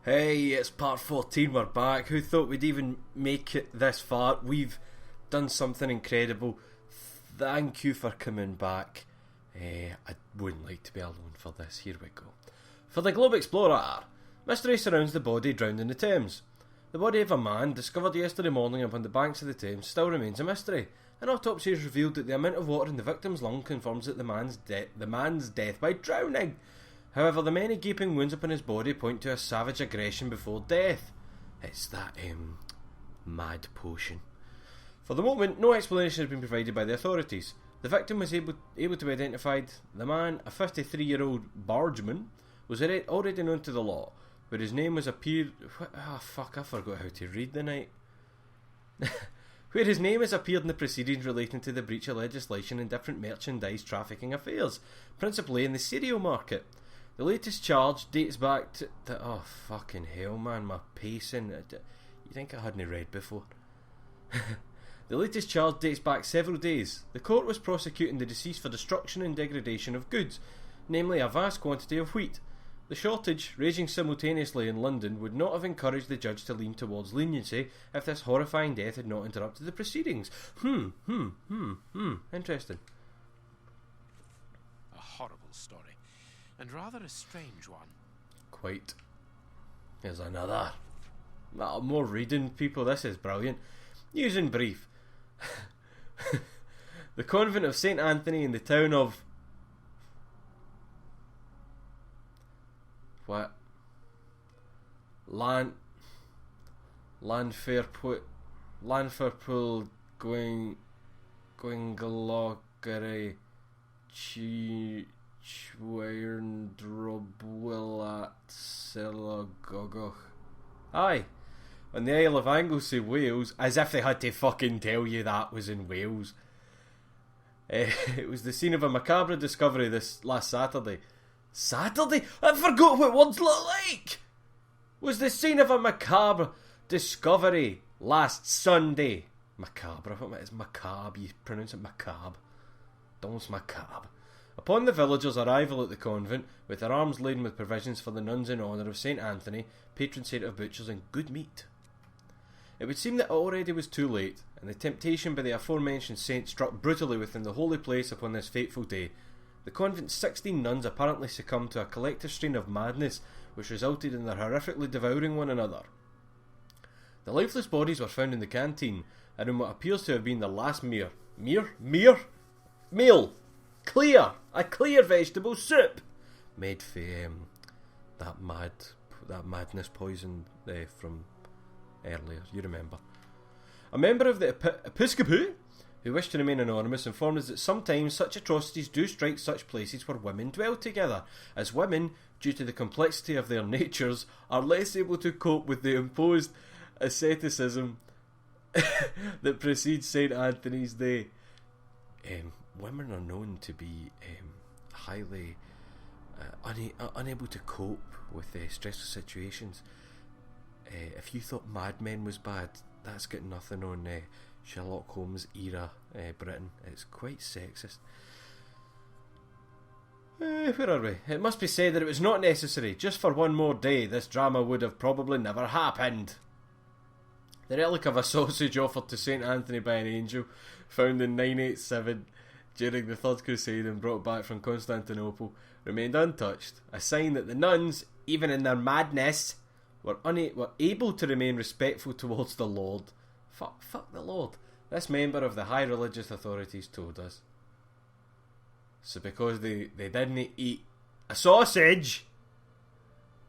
Hey, it's part 14, we're back. Who thought we'd even make it this far? We've done something incredible. Thank you for coming back. I wouldn't like to be alone for this. Here we go. For the Globe Explorer, mystery surrounds the body drowned in the Thames. The body of a man, discovered yesterday morning upon the banks of the Thames, still remains a mystery. An autopsy has revealed that the amount of water in the victim's lung confirms that the man's death by drowning. However, the many gaping wounds upon his body point to a savage aggression before death. It's that, mad potion. For the moment, no explanation has been provided by the authorities. The victim was able to be identified. The man, a 53-year-old bargeman, was already known to the law, where his name was appeared... I forgot how to read the night. Where his name has appeared in the proceedings relating to the breach of legislation in different merchandise trafficking affairs, principally in the cereal market. The latest charge dates back to... Oh, fucking hell, man, my pacing. You think I hadn't read before? The latest charge dates back several days. The court was prosecuting the deceased for destruction and degradation of goods, namely a vast quantity of wheat. The shortage, raging simultaneously in London, would not have encouraged the judge to lean towards leniency if this horrifying death had not interrupted the proceedings. Interesting. A horrible story. And rather a strange one. Quite. Here's another. More reading, people. This is brilliant. News in brief. The convent of St. Anthony in the town of... What? Lanfairpool Gwyngaloggery Chwaerndrobwilat Selagogoch. Aye, on the Isle of Anglesey, Wales, as if they had to fucking tell you that was in Wales. It was the scene of a macabre discovery this last Saturday. Saturday? I forgot what words look like! Was the scene of a macabre discovery last Sunday. Macabre, what is macabre? You pronounce it macabre. Danse macabre. Upon the villagers' arrival at the convent, with their arms laden with provisions for the nuns in honour of St. Anthony, patron saint of butchers and good meat. It would seem that it already was too late, and the temptation by the aforementioned saint struck brutally within the holy place upon this fateful day. The convent's 16 nuns apparently succumbed to a collective strain of madness, which resulted in their horrifically devouring one another. The lifeless bodies were found in the canteen, and in what appears to have been the last meal. A clear vegetable soup made from that madness poison from earlier, you remember. A member of the Episcopate, who wished to remain anonymous, informed us that sometimes such atrocities do strike such places where women dwell together, as women, due to the complexity of their natures, are less able to cope with the imposed asceticism that precedes St. Anthony's Day. Women are known to be highly unable to cope with stressful situations. If you thought Mad Men was bad, that's got nothing on Sherlock Holmes era Britain. It's quite sexist. Where are we? It must be said that it was not necessary. Just for one more day, this drama would have probably never happened. The relic of a sausage offered to St. Anthony by an angel, found in 987 during the Third Crusade and brought back from Constantinople, remained untouched, a sign that the nuns, even in their madness, were able to remain respectful towards the Lord. Fuck the Lord. This member of the high religious authorities told us. So because they didn't eat a sausage,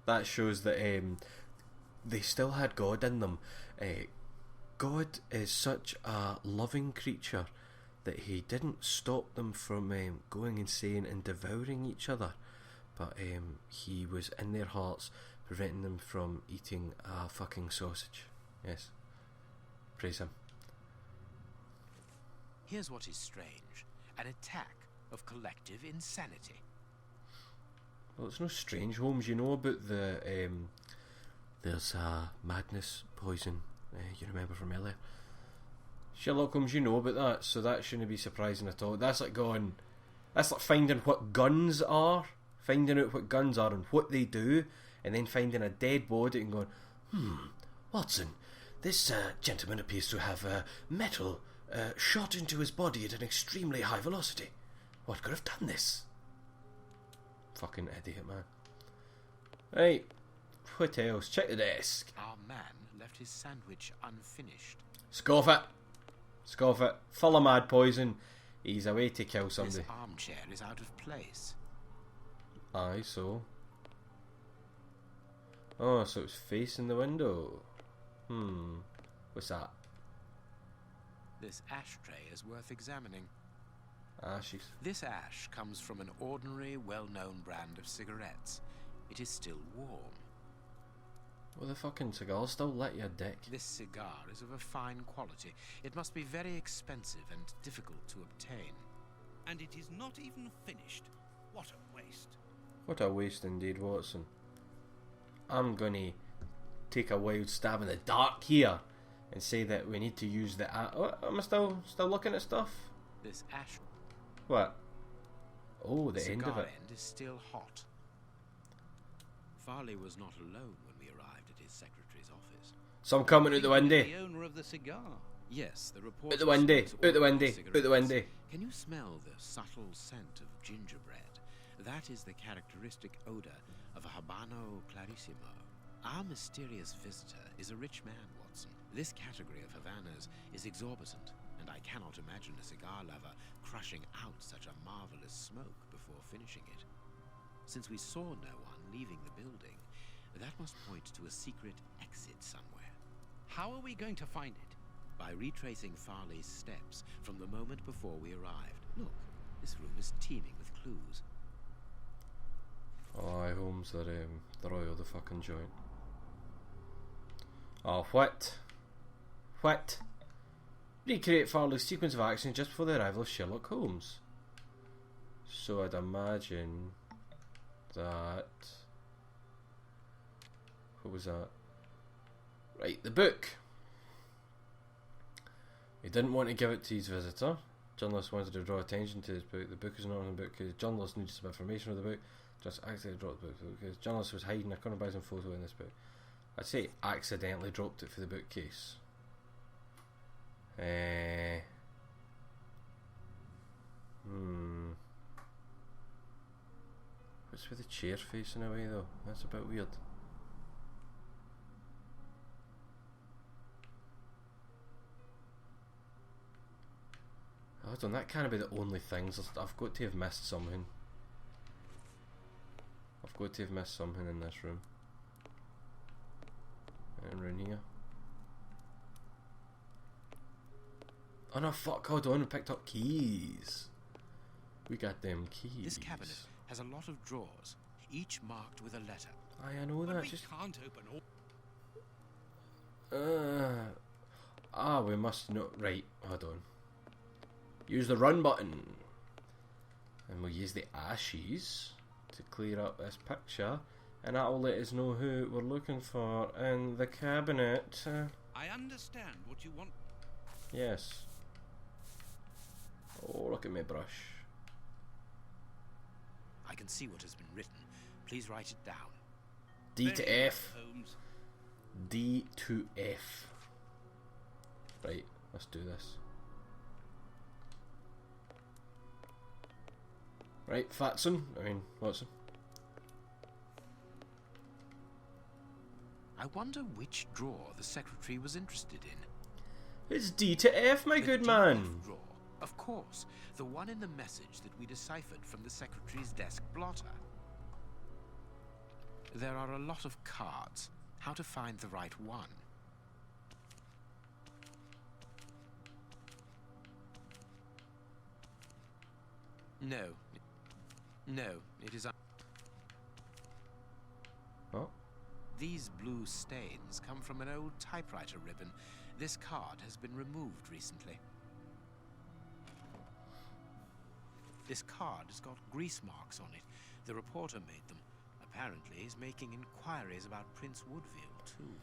that shows that they still had God in them. God is such a loving creature that he didn't stop them from going insane and devouring each other, but he was in their hearts, preventing them from eating a fucking sausage. Yes. Praise him. Here's what is strange. An attack of collective insanity. Well, it's no strange, Holmes. You know about the there's a madness poison you remember from earlier. Sherlock Holmes, you know about that, so that shouldn't be surprising at all. That's like finding what guns are, finding out what guns are and what they do, and then finding a dead body and going, Watson, this gentleman appears to have metal shot into his body at an extremely high velocity. What could have done this? Fucking idiot, man. Right, what else? Check the desk. Our man left his sandwich unfinished. Scoff it. Scoff it. Full of mad poison. He's away to kill somebody. This armchair is out of place. Aye, so. Oh, so it's facing the window. What's that? This ashtray is worth examining. Ashes. This ash comes from an ordinary, well-known brand of cigarettes. It is still warm. Well, the fucking cigar's still lit, you dick. This cigar is of a fine quality. It must be very expensive and difficult to obtain. And it is not even finished. What a waste. What a waste indeed, Watson. I'm gonna take a wild stab in the dark here and say that we need to use the am I still looking at stuff? This ash... What? Oh, the end of cigar it. end is still hot. Farley was not alone when we arrived at his secretary's office. Some coming out the window. The owner of the cigar. Yes, the report... Out the window. smokes Out the ordinary window. Out the cigarettes. window. Can you smell the subtle scent of gingerbread? That is the characteristic odor of a Habano Clarissimo. Our mysterious visitor is a rich man, Watson. This category of Havanas is exorbitant, and I cannot imagine a cigar lover crushing out such a marvelous smoke before finishing it. Since we saw no one leaving the building, that must point to a secret exit somewhere. How are we going to find it? By retracing Farley's steps from the moment before we arrived. Look, this room is teeming with clues. Oh, aye, Holmes, they're oil the fucking joint. Oh, what? What? Recreate Farley's sequence of action just before the arrival of Sherlock Holmes. So I'd imagine that... What was that? Right, the book. He didn't want to give it to his visitor. Journalist wanted to draw attention to his book. The book is not in the book because journalist needed some information of the book. Just accidentally dropped the book because journalist was hiding a cannibalism photo in this book. I'd say accidentally dropped it for the bookcase. What's with the chair facing away though? That's a bit weird. Hold on, that can't be the only things. I've got to have missed something. I've got to have missed something in this room. And around here. Oh no, fuck, hold on, we picked up keys. We got them keys. This cabinet has a lot of drawers, each marked with a letter. I know But that, we just... can't open all... we must know... Right, hold on. Use the run button. And we'll use the ashes to clear up this picture. And that will let us know who we're looking for in the cabinet. I understand what you want. Yes. Oh, look at my brush. I can see what has been written. Please write it down. D to Very F. well, Holmes. D to F. Right, let's do this. Right, Watson. I wonder which drawer the secretary was interested in. It's D to F, my The good DF man. drawer. Of course, the one in the message that we deciphered from the secretary's desk blotter. There are a lot of cards. How to find the right one? No, it is... Oh, These blue stains come from an old typewriter ribbon. This card has been removed recently. This card has got grease marks on it. The reporter made them. Apparently he's making inquiries about Prince Woodville, too.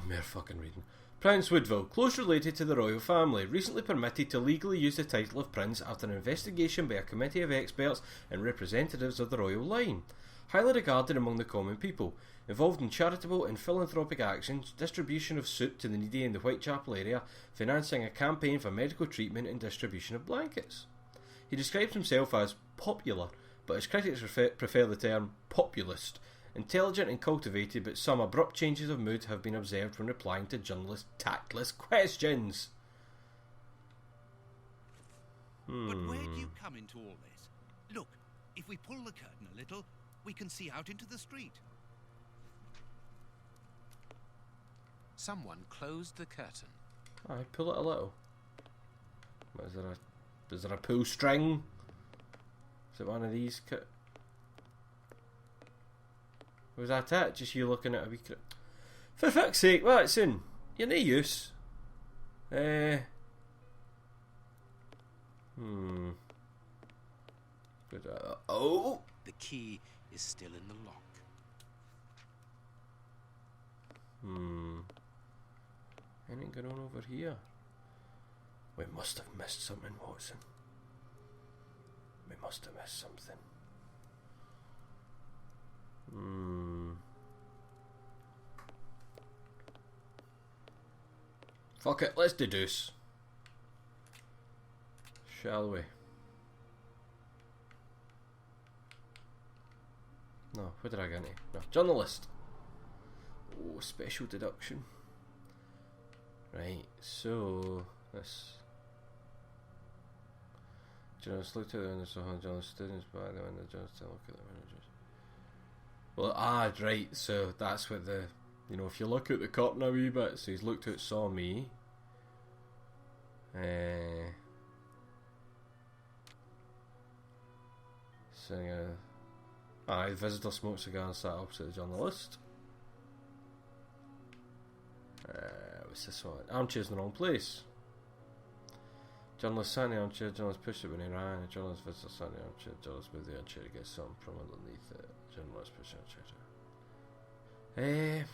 mere fucking reading. Prince Woodville, close related to the royal family, recently permitted to legally use the title of Prince after an investigation by a committee of experts and representatives of the royal line. highly regarded among the common people, involved in charitable and philanthropic actions, distribution of soup to the needy in the Whitechapel area, financing a campaign for medical treatment and distribution of blankets. He describes himself as popular, but his critics prefer the term populist. Intelligent and cultivated, but some abrupt changes of mood have been observed when replying to journalists' tactless questions. But where do you come into all this? Look, if we pull the curtain a little, we can see out into the street. Someone closed the curtain. Aye, pull it a little. Is there a pull string? Is it one of these? Was that it? Just you looking at a wee... For fuck's sake, Watson, you're no use. Oh! The key is still in the lock. Anything going on over here? We must have missed something, Watson. We must have missed something. Fuck it, let's deduce. Shall we? No, what did I get into? No, journalist. Oh, special deduction. Right, so this journalist looked at the window, saw journalist students by the window, journalist look at the managers. Well, right, so that's what the, you know, if you look at the curtain a wee bit, so he's looked out, saw me. So, the visitor smoked a cigar and sat opposite the journalist. What's this one? Armchair's in the wrong place. Journalist sat in the armchair, journalist pushed it when he ran, the journalist visitor sat in the armchair, journalist moved the armchair to get something from underneath it. Journalist pushed the armchair.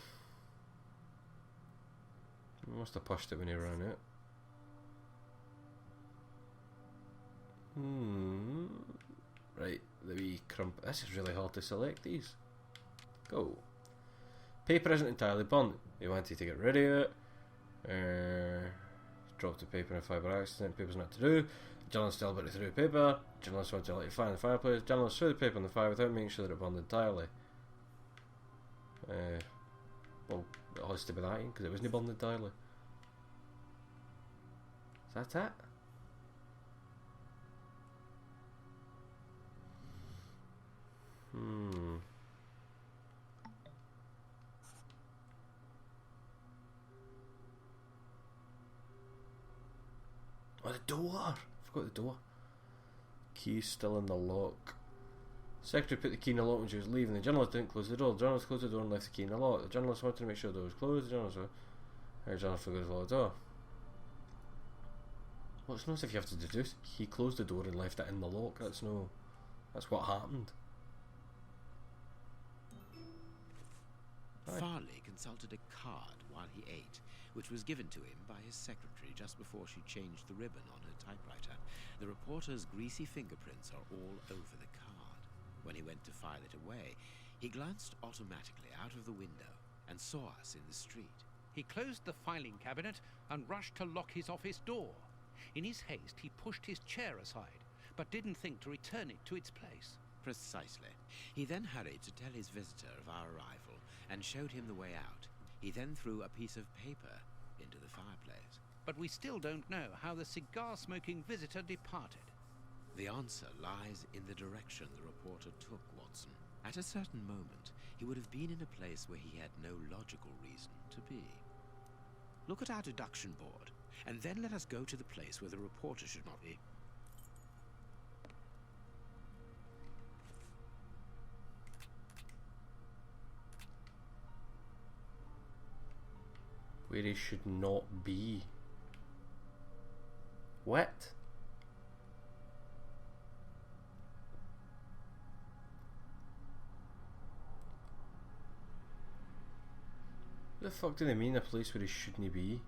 Must have pushed it when he ran it. Right, the wee crump. This is really hard to select these. Go. Paper isn't entirely burnt. He wanted to get rid of it. Dropped the paper in a fire by accident. Paper's not to do. Journalist still about to throw the paper. Journalist wanted to light a fire in the fireplace. Journalist threw the paper in the fire without making sure that it burned entirely. Well, it has to be that because it wasn't burned entirely. Is that it? Oh, the door! I forgot the door. Key's still in the lock. Secretary put the key in the lock when she was leaving. The journalist didn't close the door. The journalist closed the door and left the key in the lock. The journalist wanted to make sure the door was closed. The journalist forgot to lock the door. Well, it's not as if you have to deduce. He closed the door and left it in the lock. That's what happened. Farley consulted a card while he ate, which was given to him by his secretary just before she changed the ribbon on her typewriter. The reporter's greasy fingerprints are all over the card. When he went to file it away, he glanced automatically out of the window and saw us in the street. He closed the filing cabinet and rushed to lock his office door. In his haste, he pushed his chair aside, but didn't think to return it to its place. Precisely. He then hurried to tell his visitor of our arrival and showed him the way out. He then threw a piece of paper into the fireplace. But we still don't know how the cigar-smoking visitor departed. The answer lies in the direction the reporter took, Watson. At a certain moment, he would have been in a place where he had no logical reason to be. Look at our deduction board, and then let us go to the place where the reporter should not be. Where he should not be. What? What the fuck do they mean a place where he shouldn't be?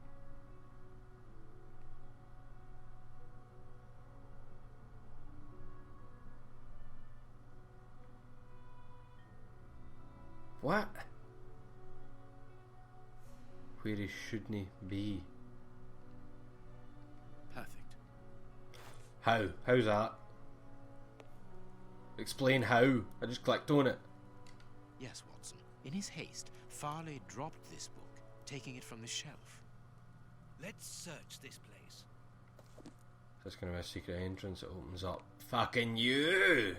What? Where he shouldn't be. Perfect. How? How's that? Explain how. I just clicked on it. Yes, Watson. In his haste, Farley dropped this book, taking it from the shelf. Let's search this place. There's going to be a secret entrance that opens up. Fucking you!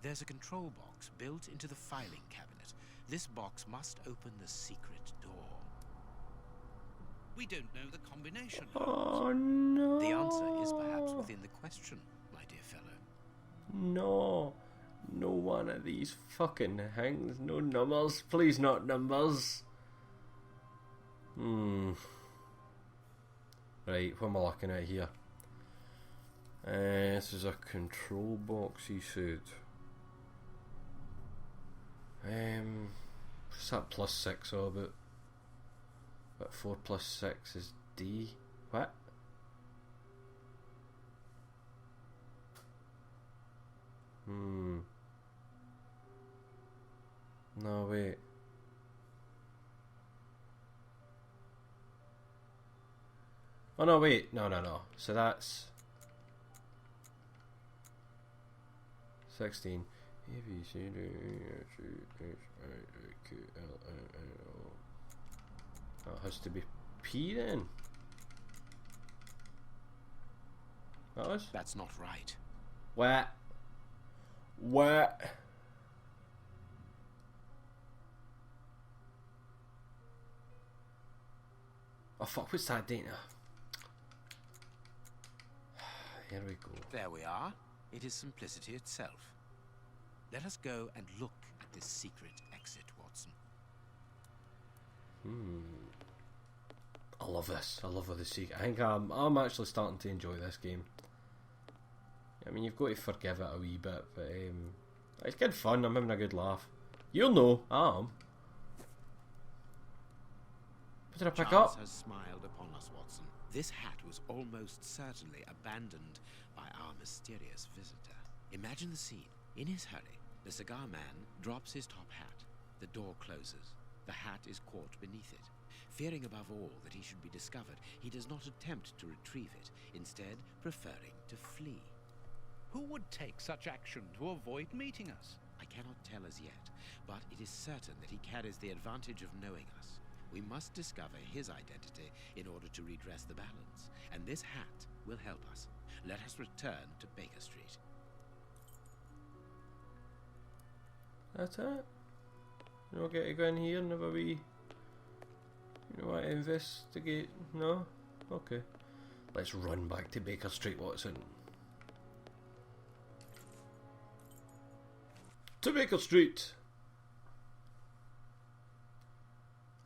There's a control box built into the filing cabinet. This box must open the secret door. We don't know the combination. Oh no! The answer is perhaps within the question, my dear fellow. No. No one of these fucking things. No numbers. Please not numbers. Right, what am I looking at here? This is a control box, he said. What's that +6 all about? What, 4 + 6 is D? What? No, wait. Oh no, wait. No. So that's 16. A, B, C, D, E, F, G, H, I, J, K, L, M, N, O. That has to be P then. That was? That's not right. What? What? Oh fuck, what's that data? Here we go. There we are. It is simplicity itself. Let us go and look at this secret exit, Watson. I love this. I love all the secret. I think I'm actually starting to enjoy this game. I mean, you've got to forgive it a wee bit, but it's good fun. I'm having a good laugh. You'll know, I am. What did I pick Chance up? has smiled upon us, Watson. This hat was almost certainly abandoned by our mysterious visitor. Imagine the scene. In his hurry, the cigar man drops his top hat. The door closes. The hat is caught beneath it. Fearing above all that he should be discovered, he does not attempt to retrieve it, instead preferring to flee. Who would take such action to avoid meeting us? I cannot tell as yet, but it is certain that he carries the advantage of knowing us. We must discover his identity in order to redress the balance, and this hat will help us. Let us return to Baker Street. That's it? You don't get to go in here and have a wee... You know what, investigate? No? Okay. Let's run back to Baker Street, Watson. To Baker Street!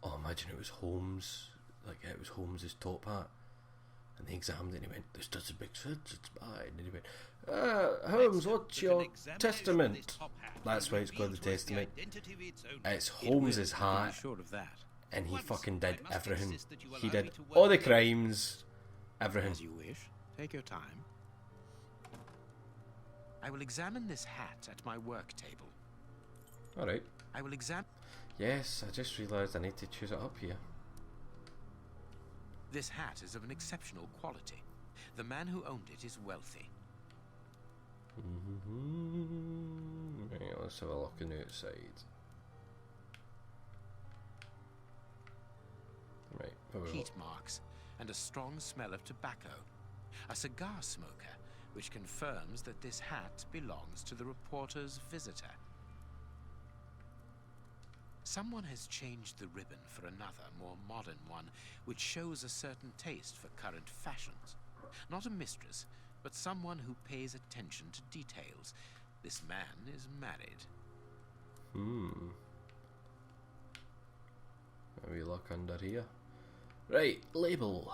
Oh, imagine it was Holmes. Like, it was Holmes' top hat. And they examined it and he went, "This does a big sense, it's mine." And he went, "Holmes, what's your testament?" That's why it's called the testament. It's Holmes' hat. Sure of that. And he fucking did everything. He did all the crimes. Everything. As you wish. Take your time. I will examine this hat at my work table. Alright. I will examine... Yes, I just realised I need to choose it up here. This hat is of an exceptional quality. The man who owned it is wealthy. Right, let's have a look on the outside. Right, have a look. Heat marks and a strong smell of tobacco. A cigar smoker, which confirms that this hat belongs to the reporter's visitor. Someone has changed the ribbon for another, more modern one, which shows a certain taste for current fashions. Not a mistress, but someone who pays attention to details. This man is married. Maybe look under here. Right, label.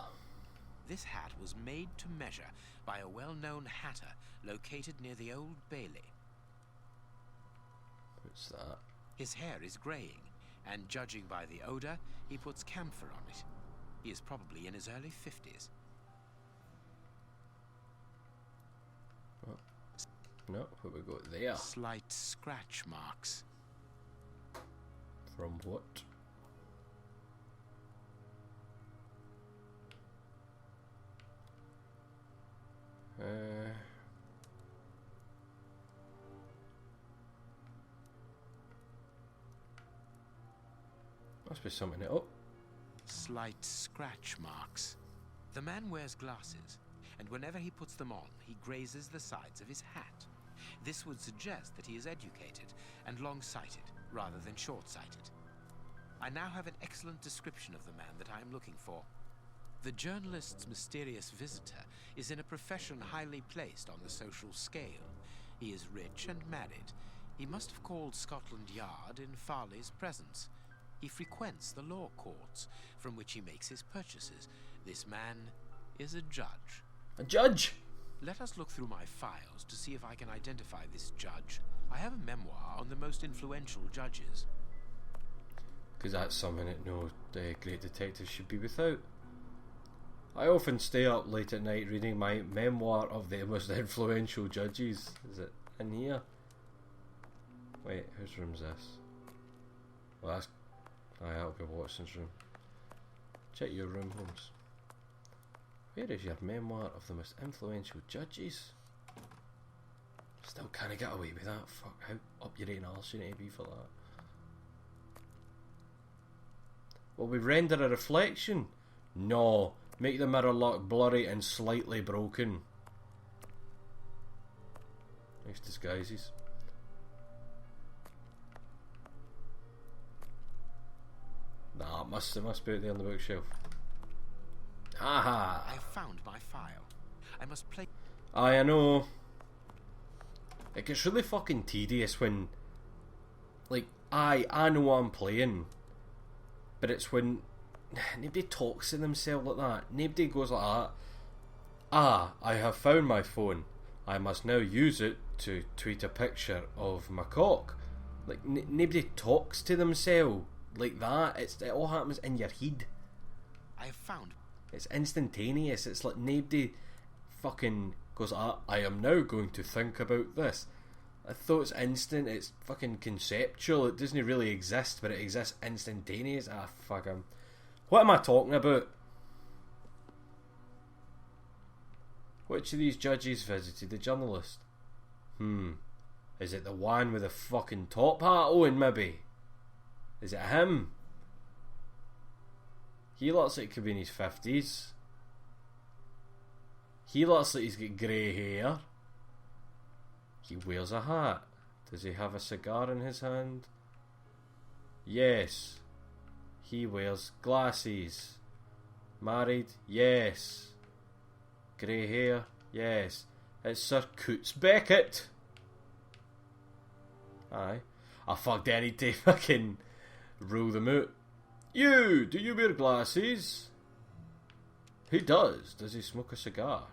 This hat was made to measure by a well-known hatter located near the Old Bailey. What's that? His hair is greying, and judging by the odour, he puts camphor on it. He is probably in his early 50s. Oh. No, what we got there? Slight scratch marks. From what? Must be something. Oh, Slight scratch marks. The man wears glasses, and whenever he puts them on, he grazes the sides of his hat. This would suggest that he is educated and long-sighted, rather than short-sighted. I now have an excellent description of the man that I am looking for. The journalist's mysterious visitor is in a profession highly placed on the social scale. He is rich and married. He must have called Scotland Yard in Farley's presence. He frequents the law courts, from which he makes his purchases. This man is a judge. a judge! Let us look through my files to see if I can identify this judge. I have a memoir on the most influential judges. Because that's something that no great detective should be without. I often stay up late at night reading my memoir of the most influential judges. Is it in here? Wait, whose room's this? Well, that's... that'll be Watson's room. Check your room, Holmes. Where is your memoir of the most influential judges? Still can't get away with that. Fuck, how up your ain't arse you need to be for that. Will we render a reflection? No. Make the mirror look blurry and slightly broken. Nice disguises. Nah, it must be out there on the bookshelf. Haha! I found my file. I must play. I know. It gets really fucking tedious when, like, I know what I'm playing, but it's when nobody talks to themselves like that. Nobody goes like that. I have found my phone. I must now use it to tweet a picture of my cock. Like, nobody talks to themselves like that. It all happens in your head. I have found. It's instantaneous. It's like nobody fucking goes, I am now going to think about this. I thought it's instant. It's fucking conceptual. It doesn't really exist, but it exists instantaneous. Fuck him. What am I talking about? Which of these judges visited the journalist? Is it the one with the fucking top hat on, maybe? Is it him? He looks like he could be in his 50s. He looks like he's got grey hair. He wears a hat. Does he have a cigar in his hand? Yes. He wears glasses. Married? Yes. Grey hair? Yes. It's Sir Coots Beckett. Aye. Fuck, I need to fucking rule them out. Do you wear glasses? He does. Does he smoke a cigar?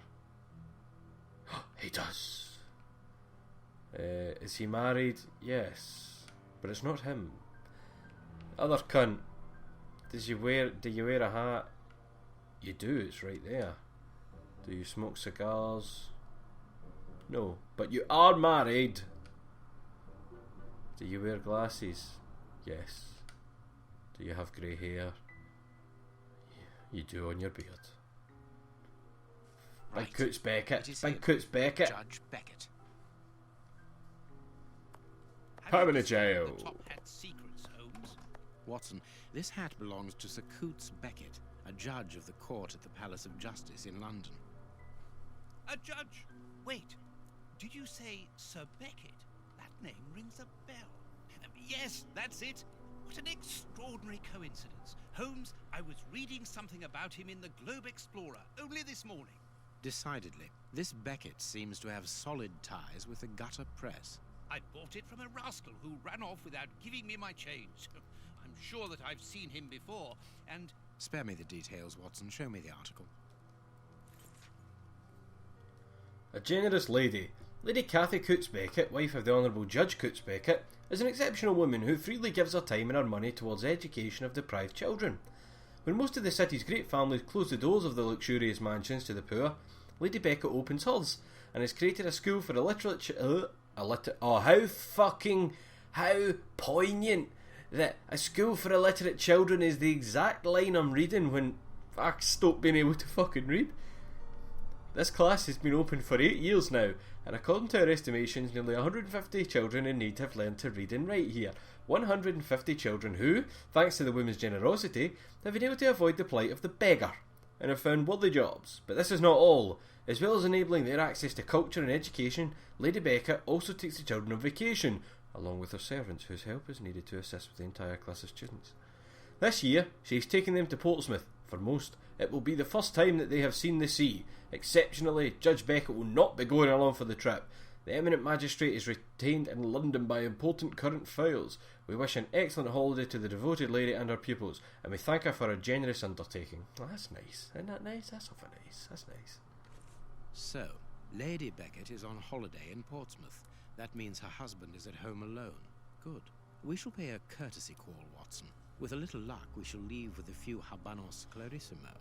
He does. Is he married? Yes. But it's not him. Other cunt. Do you wear a hat? You do, it's right there. Do you smoke cigars? No. But you are married. Do you wear glasses? Yes. Do you have grey hair? You do on your beard. Right. Big Coots Beckett. It is Big him, Coots Beckett. Judge Beckett. Put him in a jail. The top hat secrets, Holmes. Watson, this hat belongs to Sir Coots Beckett, a judge of the court at the Palace of Justice in London. A judge? Wait, did you say Sir Beckett? That name rings a bell. Yes, that's it. What an extraordinary coincidence. Holmes, I was reading something about him in the Globe Explorer only this morning. Decidedly, this Beckett seems to have solid ties with the gutter press. I bought it from a rascal who ran off without giving me my change. I'm sure that I've seen him before, and... Spare me the details, Watson. Show me the article. A generous lady, Lady Cathy Coots Beckett, wife of the Honourable Judge Coots Beckett, is an exceptional woman who freely gives her time and her money towards the education of deprived children. When most of the city's great families close the doors of the luxurious mansions to the poor, Lady Beckett opens hers and has created a school for how poignant that a school for illiterate children is the exact line I'm reading when I stop being able to fucking read. This class has been open for 8 years now, and according to our estimations, nearly 150 children in need have learned to read and write here. 150 children who, thanks to the women's generosity, have been able to avoid the plight of the beggar and have found worthy jobs. But this is not all. As well as enabling their access to culture and education, Lady Becca also takes the children on vacation, along with her servants, whose help is needed to assist with the entire class of students. This year, she's taking them to Portsmouth. For most, it will be the first time that they have seen the sea. Exceptionally, Judge Beckett will not be going along for the trip. The eminent magistrate is retained in London by important current files. We wish an excellent holiday to the devoted lady and her pupils, and we thank her for her generous undertaking. Oh, that's nice. Isn't that nice? That's awful nice. That's nice. So, Lady Beckett is on holiday in Portsmouth. That means her husband is at home alone. Good. We shall pay a courtesy call, Watson. With a little luck, we shall leave with a few habanos clarissimo.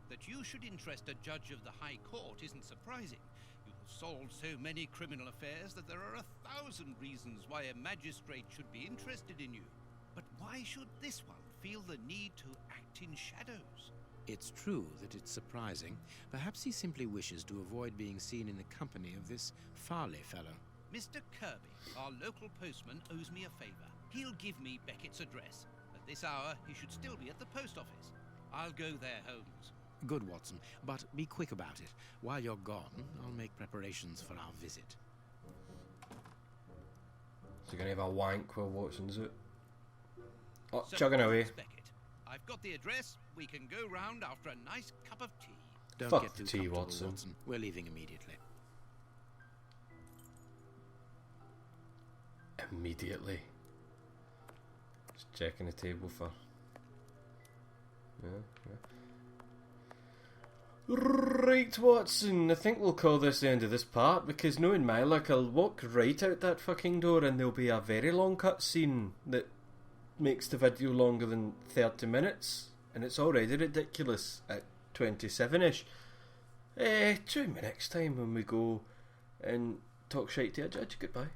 That you should interest a judge of the High Court isn't surprising. You have solved so many criminal affairs that there are 1,000 reasons why a magistrate should be interested in you. But why should this one feel the need to act in shadows? It's true that it's surprising. Perhaps he simply wishes to avoid being seen in the company of this Farley fellow. Mr. Kirby, our local postman, owes me a favour. He'll give me Beckett's address. At this hour, he should still be at the post office. I'll go there, Holmes. Good, Watson, but be quick about it. While you're gone, I'll make preparations for our visit. So you're going to have a wank while Watson's it? Oh, So, chugging away. Miss Beckett, I've got the address. We can go round after a nice cup of tea. Don't Fuck get the too tea, comfortable, Watson. We're leaving immediately. Immediately. Just checking the table for... Yeah. Right, Watson, I think we'll call this the end of this part, because knowing my luck, I'll walk right out that fucking door and there'll be a very long cut scene that makes the video longer than 30 minutes, and it's already ridiculous at 27ish. Tune me next time when we go and talk shite to a judge. Goodbye.